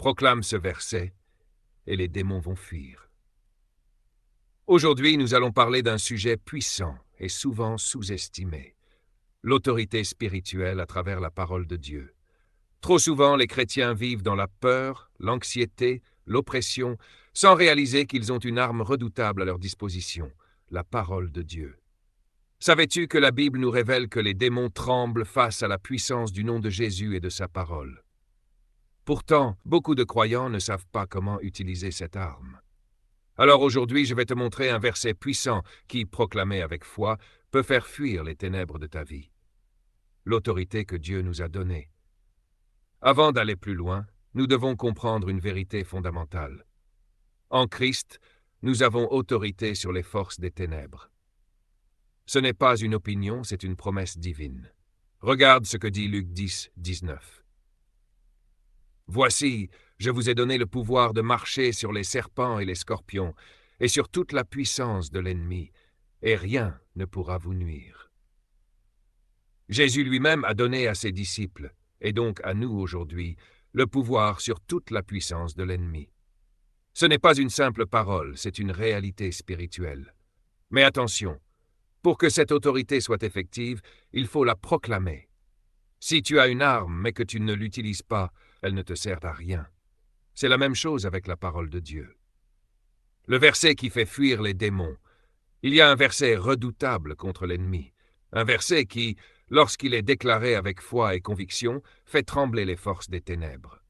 Proclame ce verset et les démons vont fuir. Aujourd'hui, nous allons parler d'un sujet puissant et souvent sous-estimé, l'autorité spirituelle à travers la parole de Dieu. Trop souvent, les chrétiens vivent dans la peur, l'anxiété, l'oppression, sans réaliser qu'ils ont une arme redoutable à leur disposition, la parole de Dieu. Savais-tu que la Bible nous révèle que les démons tremblent face à la puissance du nom de Jésus et de sa parole? Pourtant, beaucoup de croyants ne savent pas comment utiliser cette arme. Alors aujourd'hui, je vais te montrer un verset puissant qui, proclamé avec foi, peut faire fuir les ténèbres de ta vie. L'autorité que Dieu nous a donnée. Avant d'aller plus loin, nous devons comprendre une vérité fondamentale. En Christ, nous avons autorité sur les forces des ténèbres. Ce n'est pas une opinion, c'est une promesse divine. Regarde ce que dit Luc 10, 19. « Voici, je vous ai donné le pouvoir de marcher sur les serpents et les scorpions, et sur toute la puissance de l'ennemi, et rien ne pourra vous nuire. » Jésus lui-même a donné à ses disciples, et donc à nous aujourd'hui, le pouvoir sur toute la puissance de l'ennemi. Ce n'est pas une simple parole, c'est une réalité spirituelle. Mais attention, pour que cette autorité soit effective, il faut la proclamer. Si tu as une arme mais que tu ne l'utilises pas, elle ne te sert à rien. C'est la même chose avec la parole de Dieu. Le verset qui fait fuir les démons. Il y a un verset redoutable contre l'ennemi. Un verset qui, lorsqu'il est déclaré avec foi et conviction, fait trembler les forces des ténèbres.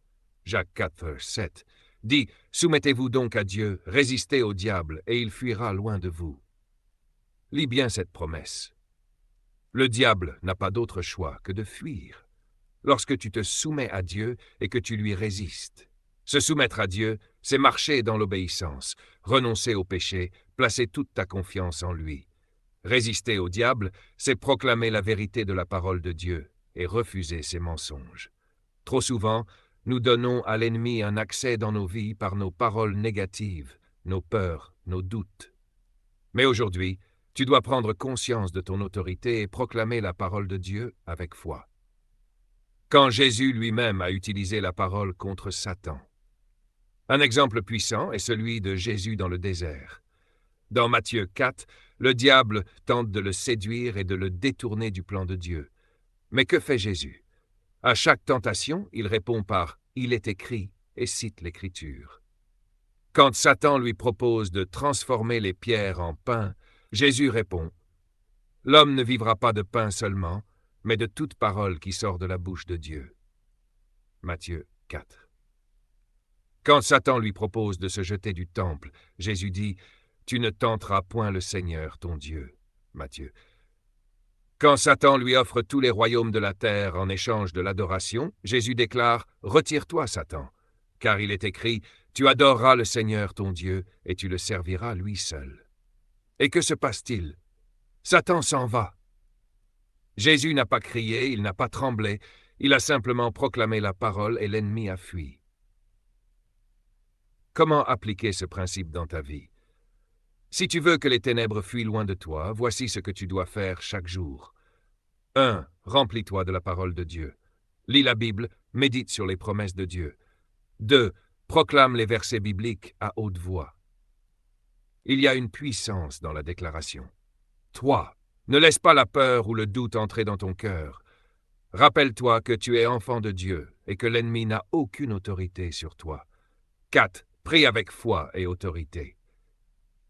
Jacques 4, 7 dit « Soumettez-vous donc à Dieu, résistez au diable, et il fuira loin de vous. » Lis bien cette promesse. Le diable n'a pas d'autre choix que de fuir. Lorsque tu te soumets à Dieu et que tu lui résistes. Se soumettre à Dieu, c'est marcher dans l'obéissance, renoncer au péché, placer toute ta confiance en lui. Résister au diable, c'est proclamer la vérité de la parole de Dieu et refuser ses mensonges. Trop souvent, nous donnons à l'ennemi un accès dans nos vies par nos paroles négatives, nos peurs, nos doutes. Mais aujourd'hui, tu dois prendre conscience de ton autorité et proclamer la parole de Dieu avec foi. Quand Jésus lui-même a utilisé la parole contre Satan. Un exemple puissant est celui de Jésus dans le désert. Dans Matthieu 4, le diable tente de le séduire et de le détourner du plan de Dieu. Mais que fait Jésus? À chaque tentation, il répond par « Il est écrit » et cite l'Écriture. Quand Satan lui propose de transformer les pierres en pain, Jésus répond « L'homme ne vivra pas de pain seulement, mais de toute parole qui sort de la bouche de Dieu. » Matthieu 4. Quand Satan lui propose de se jeter du temple, Jésus dit « Tu ne tenteras point le Seigneur ton Dieu. » Matthieu. Quand Satan lui offre tous les royaumes de la terre en échange de l'adoration, Jésus déclare « Retire-toi, Satan, car il est écrit « Tu adoreras le Seigneur ton Dieu et tu le serviras lui seul. » Et que se passe-t-il? Satan s'en va. Jésus n'a pas crié, il n'a pas tremblé, il a simplement proclamé la parole et l'ennemi a fui. Comment appliquer ce principe dans ta vie? Si tu veux que les ténèbres fuient loin de toi, voici ce que tu dois faire chaque jour. 1. Remplis-toi de la parole de Dieu. Lis la Bible, médite sur les promesses de Dieu. 2. Proclame les versets bibliques à haute voix. Il y a une puissance dans la déclaration. 3. Ne laisse pas la peur ou le doute entrer dans ton cœur. Rappelle-toi que tu es enfant de Dieu et que l'ennemi n'a aucune autorité sur toi. 4. Prie avec foi et autorité.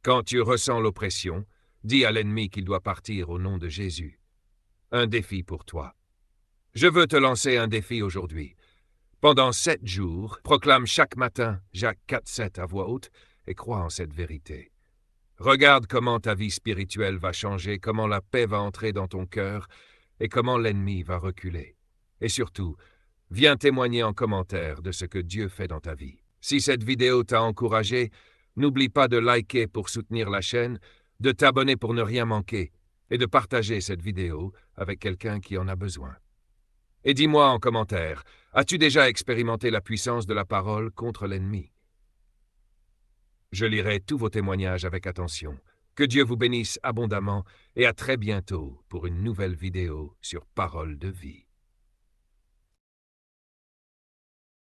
Quand tu ressens l'oppression, dis à l'ennemi qu'il doit partir au nom de Jésus. Un défi pour toi. Je veux te lancer un défi aujourd'hui. Pendant 7 jours, proclame chaque matin Jacques 4, 7 à voix haute et crois en cette vérité. Regarde comment ta vie spirituelle va changer, comment la paix va entrer dans ton cœur et comment l'ennemi va reculer. Et surtout, viens témoigner en commentaire de ce que Dieu fait dans ta vie. Si cette vidéo t'a encouragé, n'oublie pas de liker pour soutenir la chaîne, de t'abonner pour ne rien manquer et de partager cette vidéo avec quelqu'un qui en a besoin. Et dis-moi en commentaire, as-tu déjà expérimenté la puissance de la parole contre l'ennemi? Je lirai tous vos témoignages avec attention. Que Dieu vous bénisse abondamment et à très bientôt pour une nouvelle vidéo sur Parole de vie.